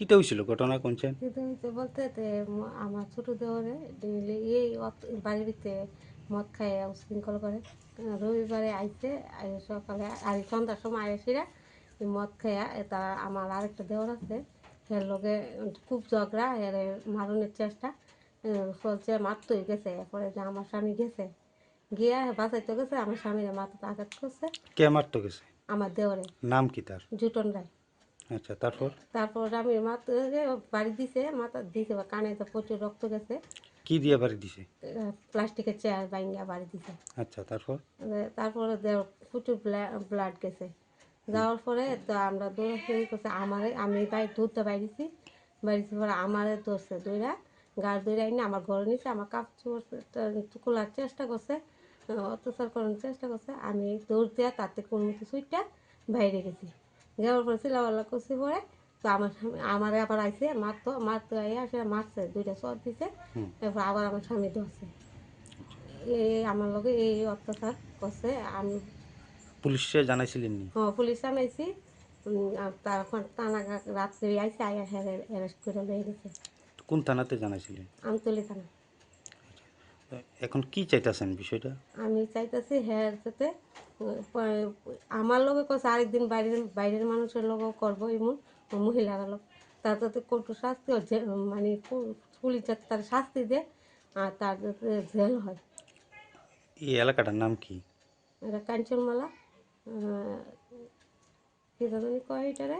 কিটা হয়েছিল ঘটনা কোনছেন? কিন্তু হইতে বলতে আমার ছোট দেওরে ডেইলি এই বাড়ির ভিতরে মদ খায় উশৃঙ্খল করে। রবিবারে আইসে সকালে আর সন্ধ্যার সময় আইসিরা মদ খাইয়া তা আমার আরেকটা দেওর আছে এর লগে খুব ঝগড়া এর মারণের চেষ্টা চলছে, মারতে হয়ে গেছে। এরপরে যে আমার স্বামী গেছে গিয়া বাঁচাইতে গেছে, আমার স্বামীর মাথাতে আঘাত করছে। কে মারতো গেছে? আমার দেওরে নাম কি তার? জুটন রায়। আচ্ছা, তারপর? তারপর আমি মাথা বাড়ি দিছে, মাথা দিছে বা কানে তো প্রচুর রক্ত গেছে। কি দিয়ে বাড়ি দিছে? প্লাস্টিকের চেয়ার ভাঙিয়া বাড়ি দিছে। আচ্ছা, তারপর? তারপরে প্রচুর ব্লাড গেছে। যাওয়ার পরে তো আমরা দৌড়াদৌড়ি করছে আমারে, আমি দুধটা বাইরেছি, বাইরেছি পরে আমারে ধরছে দৌড়া, গাড় দৌড়ে আইনি আমার ঘরে নিচে আমার কাপড় খোলার চেষ্টা করছে, অত্যাচার করার চেষ্টা করছে। আমি দৌড় দেওয়া তাতে কোনো মতো সুইটটা বাইরে গেছি। যাওয়ার পরে চিলাপাল্লা করছি পরে তো আমারে আবার আইসে মারতো আইয়া সে মারছে, দুইটা চর দিছে। এরপর আবার আমার স্বামী ধরছে, এই আমার লগে এই অত্যাচার করছে। আমি পুলিশে জানাইছিলেন নি? পুলিশ আনাইছি। তারপর টানা রাত্রে আইসে আয়া অ্যারেস্ট করে লয়ে গেছে কোন থানাতে জানাইছিলেন? আমতলী থানা। এখন কি চাইতেছেন বিষয়টা? আমি চাইতেছি হ্যাঁ যাতে আমার লগে কছে আরেকদিন বাইরের মানুষের লগেও করবো এমন মহিলার লোক, তার যাতে কঠোর শাস্তি মানে পুলিশ যাতে তার শাস্তি দেয় আর তার যাতে জেল হয়। এই এলাকাটার নাম কি? এটা কাঞ্চনমালা, কি জানি কয় এটারে